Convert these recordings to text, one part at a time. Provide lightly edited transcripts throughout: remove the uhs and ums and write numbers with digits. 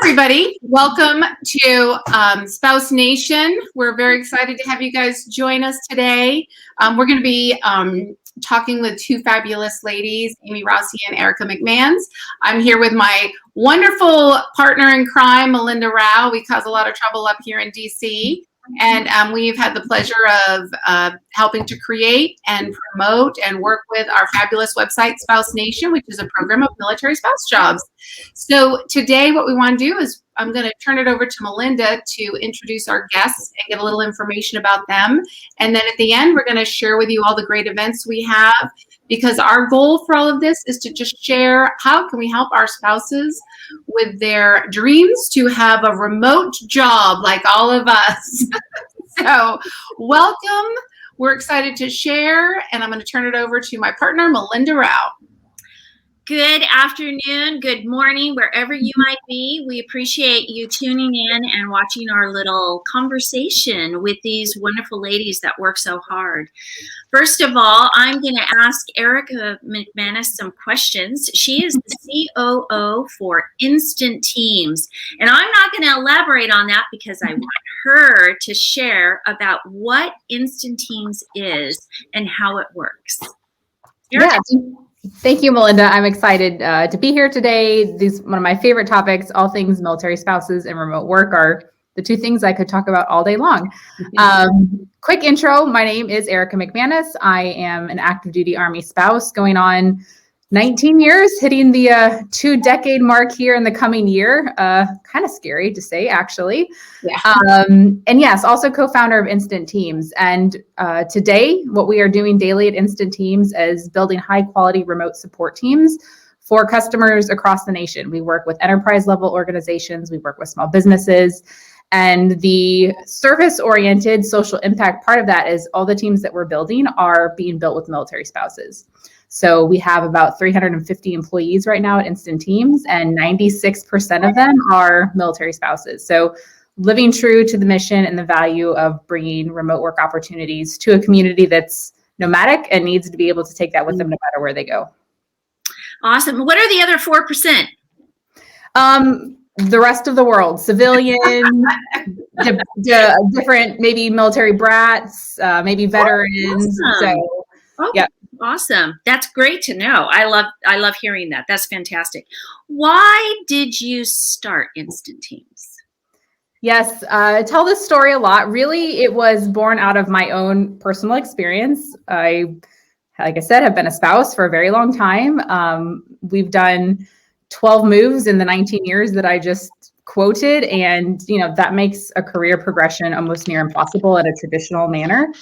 everybody. Welcome to Spouse Nation. We're very excited to have you guys join us today. We're going to be talking with two fabulous ladies, Amy Rossi and Erica McMahons. I'm here with my wonderful partner in crime, Melinda Rao. We cause a lot of trouble up here in DC. And we've had the pleasure of helping to create and promote and work with our fabulous website, Spouse Nation, which is a program of military spouse jobs. So today what we want to do is I'm going to turn it over to Melinda to introduce our guests and get a little information about them. And then at the end, we're going to share with you all the great events we have, because our goal for all of this is to just share how can we help our spouses with their dreams to have a remote job like all of us. So welcome. We're excited to share, and I'm going to turn it over to my partner, Melinda Rao. Good afternoon, good morning, wherever you might be. We appreciate you tuning in and watching our little conversation with these wonderful ladies that work so hard. First of all, I'm going to ask Erica McManus some questions. She is the COO for Instant Teams. And I'm not going to elaborate on that because I want her to share about what Instant Teams is and how it works. Erica? Yeah. Thank you, Melinda. I'm excited to be here today. One of my favorite topics, all things military spouses and remote work, are the two things I could talk about all day long. Quick intro. My name is Erica McManus. I am an active duty Army spouse going on 19 years, hitting the 2-decade mark here in the coming year. Kind of scary to say, actually. Yeah. And yes, also co-founder of Instant Teams. And today, what we are doing daily at Instant Teams is building high-quality remote support teams for customers across the nation. We work with enterprise-level organizations. We work with small businesses. And the service-oriented social impact part of that is all the teams that we're building are being built with military spouses. So we have about 350 employees right now at Instant Teams, and 96% of them are military spouses. So living true to the mission and the value of bringing remote work opportunities to a community that's nomadic and needs to be able to take that with them no matter where they go. Awesome. What are the other 4%? The rest of the world, civilian, different, maybe military brats, maybe veterans. Awesome. So, yeah. Awesome. That's great to know. I love hearing that. That's fantastic. Why did you start Instant Teams? Yes, I tell this story a lot. Really, it was born out of my own personal experience. Like I said, have been a spouse for a very long time. We've done 12 moves in the 19 years that I just quoted. And, that makes a career progression almost near impossible in a traditional manner.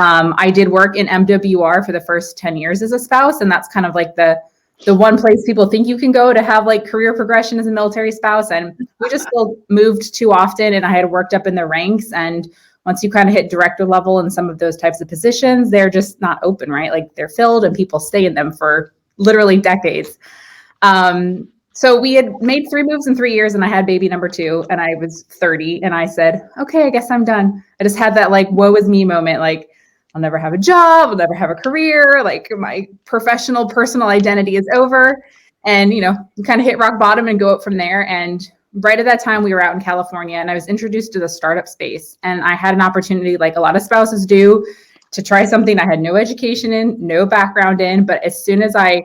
I did work in MWR for the first 10 years as a spouse. And that's kind of like the one place people think you can go to have like career progression as a military spouse. And we just still moved too often. And I had worked up in the ranks. And once you kind of hit director level in some of those types of positions, they're just not open, right? Like they're filled and people stay in them for literally decades. So we had made 3 moves in 3 years, and I had baby number 2, and I was 30, and I said, okay, I guess I'm done. I just had that like, woe is me moment. Like, I'll never have a job. I'll never have a career. Like my personal identity is over. And, you kind of hit rock bottom and go up from there. And right at that time we were out in California, and I was introduced to the startup space, and I had an opportunity, like a lot of spouses do, to try something I had no education in, no background in. But as soon as I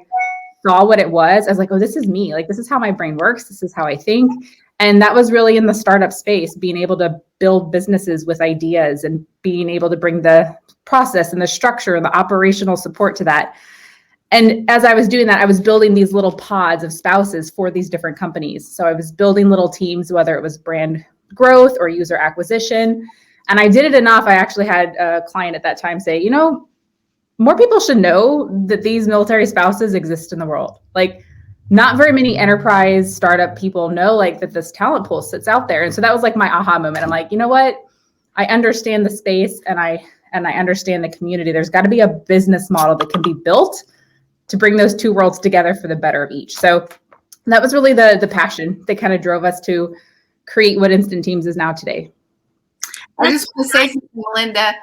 saw what it was, I was like, oh, this is me. Like, this is how my brain works. This is how I think. And that was really in the startup space, being able to build businesses with ideas and being able to bring the process and the structure and the operational support to that. And as I was doing that, I was building these little pods of spouses for these different companies. So I was building little teams, whether it was brand growth or user acquisition. And I did it enough. I actually had a client at that time say, more people should know that these military spouses exist in the world. Like, not very many enterprise startup people know like that this talent pool sits out there. And so that was like my aha moment. I'm like, you know what? I understand the space and I understand the community. There's got to be a business model that can be built to bring those two worlds together for the better of each. So that was really the passion that kind of drove us to create what Instant Teams is now today. I just want to say to Melinda,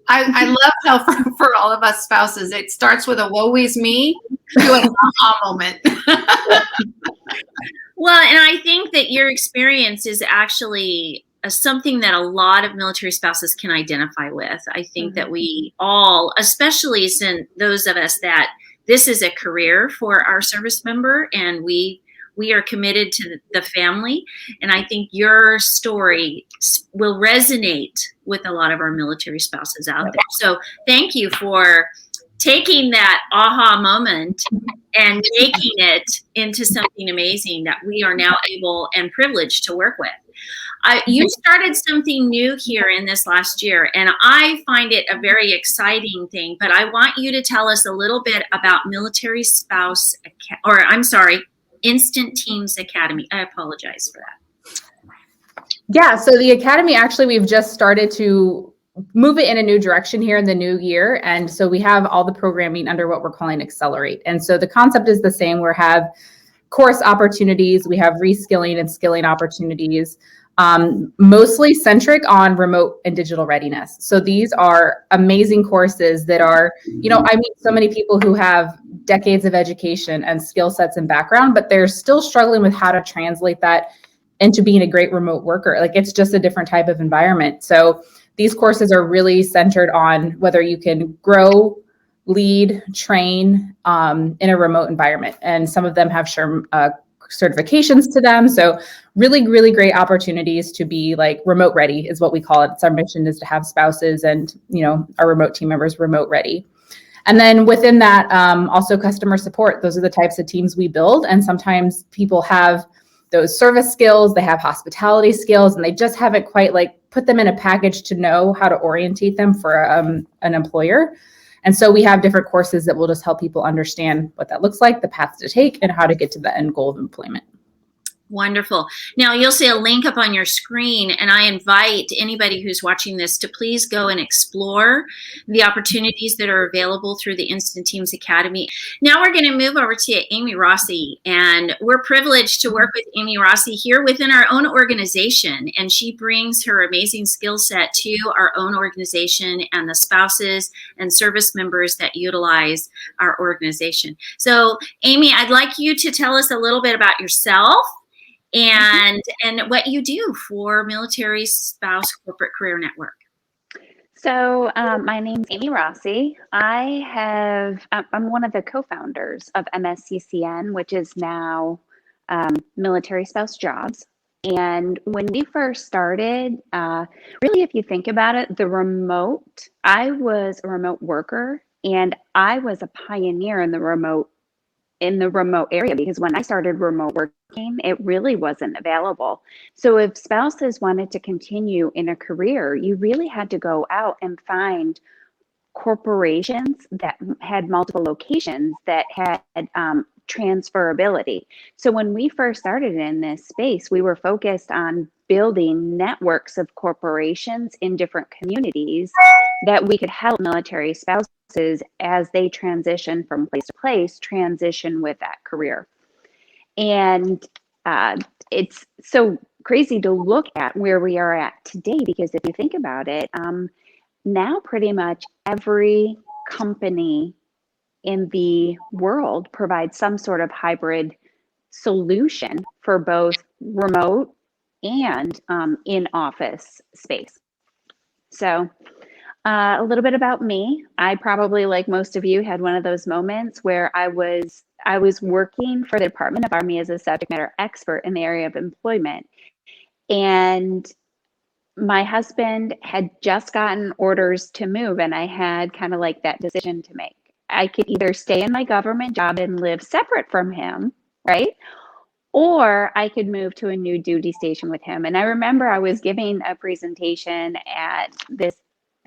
I love how for all of us spouses, it starts with a woe is me to an aha moment. Well, and I think that your experience is actually something that a lot of military spouses can identify with. I think that we all, especially since those of us that this is a career for our service member, and we are committed to the family. And I think your story will resonate with a lot of our military spouses out there. So thank you for taking that aha moment and making it into something amazing that we are now able and privileged to work with. You started something new here in this last year, and I find it a very exciting thing, but I want you to tell us a little bit about Military Spouse, or I'm sorry, Instant Teams Academy. I apologize for that. Yeah, so the Academy, actually, we've just started to move it in a new direction here in the new year. And so we have all the programming under what we're calling Accelerate. And so the concept is the same. We have course opportunities, we have reskilling and skilling opportunities, mostly centric on remote and digital readiness. So these are amazing courses that are, I meet so many people who have decades of education and skill sets and background, but they're still struggling with how to translate that into being a great remote worker. Like, it's just a different type of environment. So these courses are really centered on whether you can grow, lead, train in a remote environment. And some of them have certifications to them. So really, really great opportunities to be like remote ready is what we call it. It's our mission is to have spouses and, our remote team members remote ready. And then within that, also customer support. Those are the types of teams we build. And sometimes people have those service skills, they have hospitality skills, and they just haven't quite put them in a package to know how to orientate them for an employer. And so we have different courses that will just help people understand what that looks like, the path to take, and how to get to the end goal of employment. Wonderful. Now you'll see a link up on your screen, and I invite anybody who's watching this to please go and explore the opportunities that are available through the Instant Teams Academy. Now we're going to move over to Amy Rossi, and we're privileged to work with Amy Rossi here within our own organization, and she brings her amazing skill set to our own organization and the spouses and service members that utilize our organization. So Amy, I'd like you to tell us a little bit about yourself and what you do for Military Spouse Corporate Career Network. So my name's Amy Rossi. I'm one of the co-founders of MSCCN, which is now Military Spouse Jobs. And when we first started, really, if you think about it, I was a remote worker, and I was a pioneer in the remote area, because when I started remote working, it really wasn't available. So if spouses wanted to continue in a career, you really had to go out and find corporations that had multiple locations that had transferability. So when we first started in this space, we were focused on building networks of corporations in different communities that we could help military spouses as they transition from place to place, transition with that career. And it's so crazy to look at where we are at today, because if you think about it, now pretty much every company in the world provides some sort of hybrid solution for both remote and in-office space. So a little bit about me. I probably, like most of you, had one of those moments where I was working for the Department of Army as a subject matter expert in the area of employment. And my husband had just gotten orders to move, and I had kind of like that decision to make. I could either stay in my government job and live separate from him, right? Or I could move to a new duty station with him. And I remember I was giving a presentation at this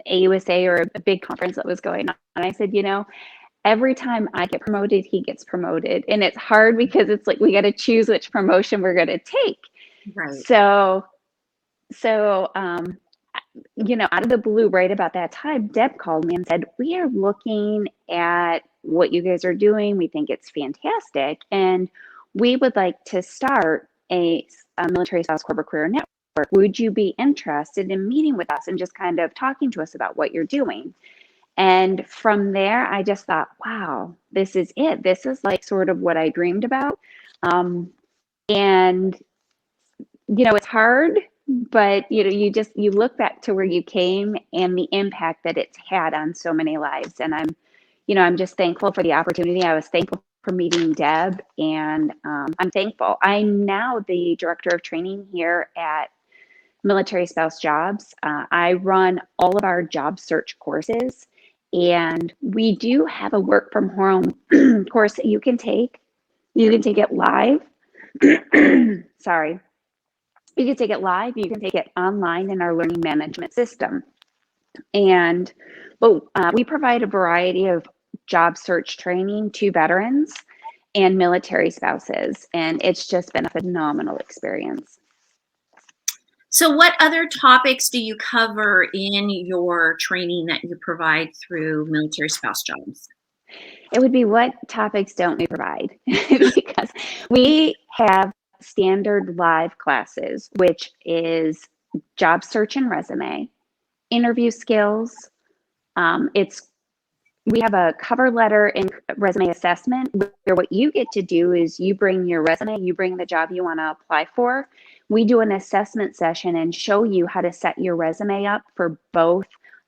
AUSA, or a big conference that was going on. And I said, every time I get promoted, he gets promoted. And it's hard because it's like we got to choose which promotion we're going to take. Right. So out of the blue, right about that time, Deb called me and said, we are looking at what you guys are doing. We think it's fantastic. And we would like to start a Military Spouse Corporate Career Network. Would you be interested in meeting with us and just kind of talking to us about what you're doing? And from there, I just thought, wow, this is it. This is like sort of what I dreamed about. And, it's hard, but, you look back to where you came and the impact that it's had on so many lives. And I'm just thankful for the opportunity. I was thankful for meeting Deb, and I'm thankful. I'm now the director of training here at Military Spouse Jobs. I run all of our job search courses, and we do have a work from home course that you can take. You can take it live. Sorry. You can take it live. You can take it online in our learning management system. But we provide a variety of job search training to veterans and military spouses, and it's just been a phenomenal experience. So what other topics do you cover in your training that you provide through Military Spouse Jobs? It would be, what topics don't we provide? Because we have standard live classes, which is job search and resume, interview skills. We have a cover letter and resume assessment, where what you get to do is you bring your resume, you bring the job you want to apply for. We do an assessment session and show you how to set your resume up for both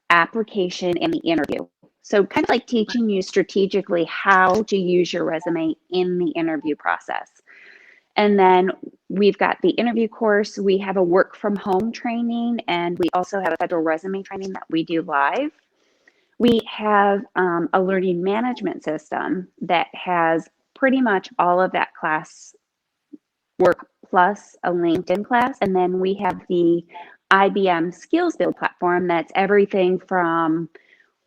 application and the interview. So kind of like teaching you strategically how to use your resume in the interview process. And then we've got the interview course. We have a work from home training, and we also have a federal resume training that we do live. We have a learning management system that has pretty much all of that class work plus a LinkedIn class. And then we have the IBM Skills Build platform that's everything from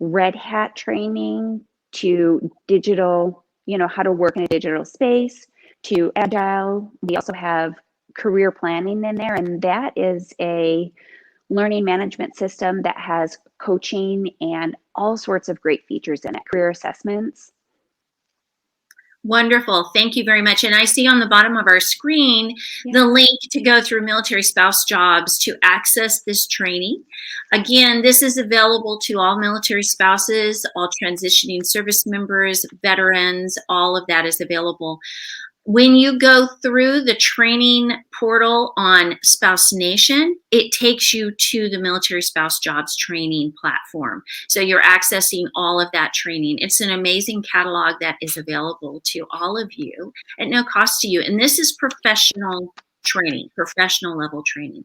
Red Hat training to digital, how to work in a digital space, to agile. We also have career planning in there, and that is a learning management system that has coaching and all sorts of great features in it, career assessments. Wonderful. Thank you very much. And I see on the bottom of our screen the link to go through Military Spouse Jobs to access this training. Again, this is available to all military spouses, all transitioning service members, veterans, all of that is available. When you go through the training portal on Spouse Nation, it takes you to the Military Spouse Jobs training platform. So you're accessing all of that training. It's an amazing catalog that is available to all of you at no cost to you. And this is professional training, professional level training.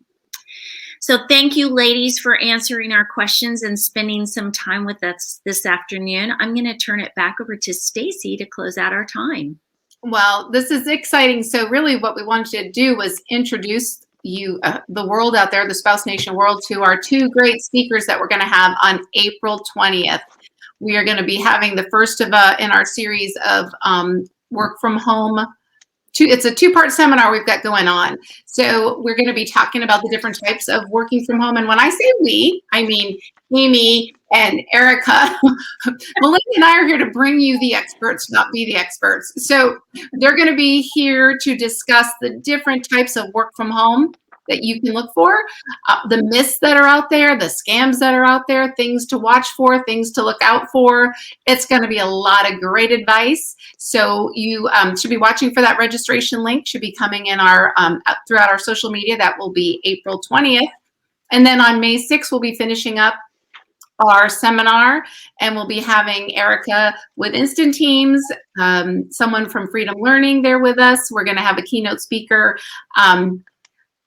So thank you, ladies, for answering our questions and spending some time with us this afternoon. I'm going to turn it back over to Stacy to close out our time. Well, this is exciting. So really what we wanted to do was introduce you, the world out there, the Spouse Nation world, to our two great speakers that we're going to have on April 20th. We are going to be having the first of in our series of work from home. It's a two-part seminar we've got going on. So we're going to be talking about the different types of working from home. And when I say we, I mean Amy and Erica. Melinda and I are here to bring you the experts, not be the experts. So they're going to be here to discuss the different types of work from home that you can look for, the myths that are out there, the scams that are out there, things to watch for, things to look out for. It's going to be a lot of great advice. So you should be watching for that registration link. Should be coming in our throughout our social media. That will be April 20th. And then on May 6th, we'll be finishing up our seminar, and we'll be having Erica with Instant Teams, someone from Freedom Learning there with us. We're going to have a keynote speaker,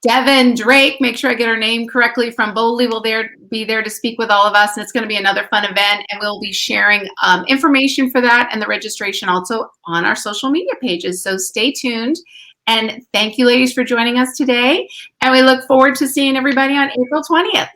Devin Drake, make sure I get her name correctly, from Boldly will be there to speak with all of us. And it's going to be another fun event, and we'll be sharing information for that and the registration also on our social media pages. So stay tuned. And thank you, ladies, for joining us today. And we look forward to seeing everybody on April 20th.